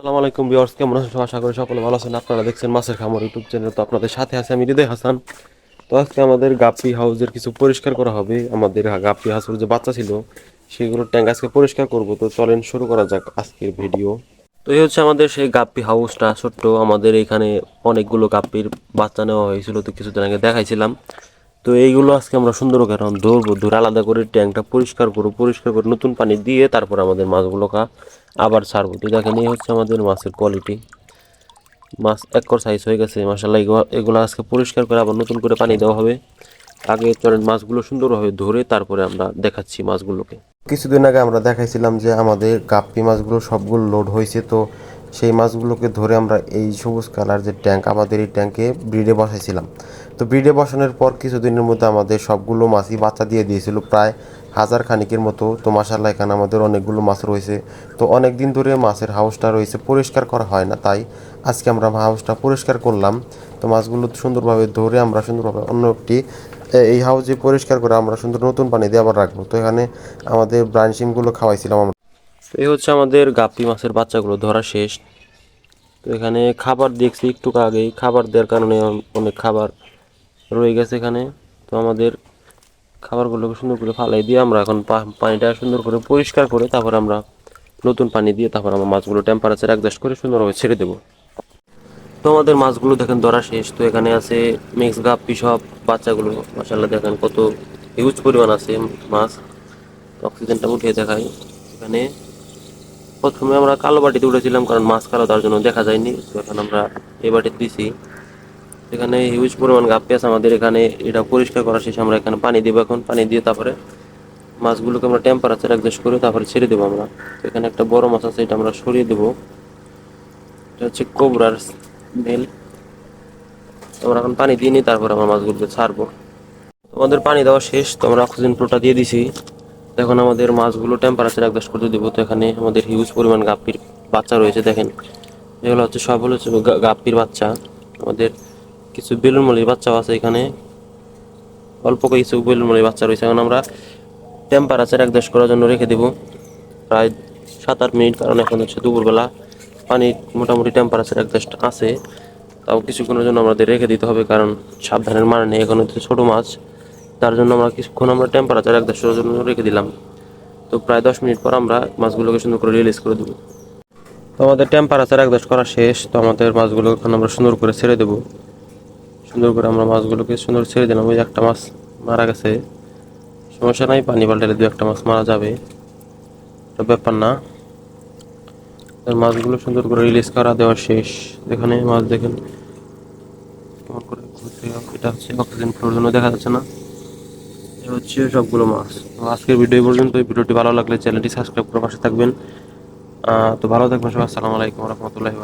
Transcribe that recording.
আসসালামু আলাইকুম ভিউয়ার্স, কেমন আছেন সবাই? আশা করি সকলে ভালো আছেন। আপনারা দেখছেন মাছের খামার ইউটিউব চ্যানেল। তো আপনাদের সাথে আছে আমি হৃদয় হাসান। তো আজকে আমাদের গাপ্পি হাউসের কিছু পরিষ্কার করা হবে। আমাদের গাপ্পি হাউসের যে বাচ্চা ছিল সেগুলোর ট্যাঙ্ক আজকে পরিষ্কার করব। তো চলেন শুরু করা যাক আজকের ভিডিও। তো এই হচ্ছে আমাদের সেই গাপ্পি হাউসটা, ছোট্ট। আমাদের এখানে অনেকগুলো গাপ্পির বাচ্চা নেওয়া হয়েছিল, তো কিছুদিন আগে দেখাইছিলাম। তো এইগুলো আজকে আমরা সুন্দর করে এখন ধরবো, ধরে আলাদা করে ট্যাঙ্কটা পরিষ্কার করবো, পরিষ্কার করে নতুন পানি দিয়ে তারপর আমাদের মাছগুলোকে আবার ছাড়বো। তো দেখেন এই হচ্ছে আমাদের মাছের কোয়ালিটি। মাছ একর সাইজ হয়ে গেছে মাশাআল্লাহ। এগুলো আজকে পরিষ্কার করে আবার নতুন করে পানি দেওয়া হবে। আগে চলেন মাছগুলো সুন্দরভাবে ধরে তারপরে আমরা দেখাচ্ছি মাছগুলোকে। কিছুদিন আগে আমরা দেখাইছিলাম যে আমাদের গাপ্পি মাছগুলো সবগুলো লোড হয়েছে। তো সেই মাছগুলোকে ধরে আমরা এই সবুজ কালার যে ট্যাঙ্ক, আমাদের এই ট্যাঙ্কে ব্রিডে বসাইছিলাম। তো ব্রিডে বসানোর পর কিছুদিনের মধ্যে আমাদের সবগুলো মাছই বাচ্চা দিয়ে দিয়েছিল, প্রায় 1000 খানিকের মতো। তো মাশাআল্লাহ এখানে আমাদের অনেকগুলো মাছ রয়েছে। তো অনেক দিন ধরে মাছের হাউসটা রয়েছে, পরিষ্কার করা হয় না, তাই আজকে আমরা হাউসটা পরিষ্কার করলাম। তো মাছগুলো সুন্দরভাবে ধরে আমরা সুন্দরভাবে অন্য একটি এই হাউসে পরিষ্কার করে আমরা সুন্দর নতুন পানি দিয়ে আবার রাখবো। তো এখানে আমাদের ব্রাইন শিমগুলো খাওয়াইছিলাম আমরা। তো এই হচ্ছে আমাদের গাপ্পি মাছের বাচ্চাগুলো ধরা শেষ। তো এখানে খাবার দেখছি একটু আগেই, খাবার দেওয়ার কারণে অনেক খাবার রয়ে গেছে এখানে। তো আমাদের খাবারগুলোকে সুন্দর করে ফালাই দিয়ে আমরা এখন পানিটা সুন্দর করে পরিষ্কার করে তারপর আমরা নতুন পানি দিয়ে তারপর আমরা মাছগুলো টেম্পারেচার অ্যাডজাস্ট করে সুন্দরভাবে ছেড়ে দেবো। তো আমাদের মাছগুলো দেখেন ধরা শেষ। তো এখানে আছে মিক্স গাপ্পি সব বাচ্চাগুলো। মাশাআল্লাহ দেখেন কত হিউজ পরিমাণ আছে মাছ। অক্সিজেনটা উঠিয়ে দেখাই। এখানে প্রথমে আমরা কালো বাটিতে উঠেছিলাম, কারণ মাছ কালো তার জন্য দেখা যায়নি। তো এখন আমরা এই বাটিতে দিছি। এখানে হিউজ পরিমাণ গাপ্পি আছে আমাদের এখানে। এটা পরিষ্কার করা শেষে আমরা এখানে পানি দেবো। এখন পানি দিয়ে তারপরে মাছগুলোকে আমরা টেম্পারেচার অ্যাডজাস্ট করে তারপরে ছেড়ে দেবো আমরা। তো এখানে একটা বড় মাছ আছে, এটা আমরা সরিয়ে দেবো। এটা হচ্ছে কোবরার মেল। আমরা এখন পানি দিয়ে নিই, তারপর আমরা মাছগুলোকে ছাড়বো। আমাদের পানি দেওয়া শেষ, তো আমরা অক্সিজেন ফ্লোটা দিয়ে দিছি। এখন আমাদের মাছগুলো টেম্পারেচার অ্যাডজাস্ট করতে দেবো। তো এখানে আমাদের হিউজ পরিমাণ গাপ্পির বাচ্চা রয়েছে দেখেন। এগুলো হচ্ছে সব হচ্ছে গাপ্পির বাচ্চা। আমাদের কিছু বেলুন মলির বাচ্চাও আছে এখানে, অল্প কিছু বেলুন মলির বাচ্চা রয়েছে। এখন আমরা টেম্পারেচার অ্যাডজাস্ট করার জন্য রেখে দেবো প্রায় 7-8 মিনিট, কারণ এখন হচ্ছে দুপুরবেলা। পানি মোটামুটি টেম্পারেচার অ্যাডজাস্ট আছে, তাও কিছুক্ষণের জন্য আমাদের রেখে দিতে হবে, কারণ সাবধানের মানে নেই। এখন হচ্ছে ছোটো মাছ, তার জন্য আমরা কিছুক্ষণ আমরা টেম্পারেচার অ্যাডজাস্ট করার জন্য রেখে দিলাম। তো প্রায় 10 মিনিট পর আমরা মাছগুলোকে সুন্দর করে রিলিজ করে দেবো। তো আমাদের টেম্পারেচার অ্যাডজাস্ট করা শেষ। তো আমাদের মাছগুলো এখন আমরা সুন্দর করে ছেড়ে দেবো। সুন্দর করে আমরা মাছগুলোকে সুন্দর ছেড়ে দিলাম। ওই একটা মাছ মারা গেছে, সমস্যা নাই, পানি পাল্টালে 2-1 মাছ মারা যাবে, এটা ব্যাপার না। মাছগুলো সুন্দর করে রিলিজ করা দেওয়া শেষ। এখানে মাছ দেখেন কেমন করে ঘুরছে। এটা হচ্ছে অক্সিজেন ফ্লোর জন্য দেখা যাচ্ছে না। এ হচ্ছে সবগুলো মাছ। তো আজকের ভিডিও পর্যন্ত। এই ভিডিওটি ভালো লাগলে চ্যানেলটি সাবস্ক্রাইব করে পাশে থাকবেন। তো ভালো থাকবেন সবাই। আসসালামু আলাইকুম রহমতুল্লাহি।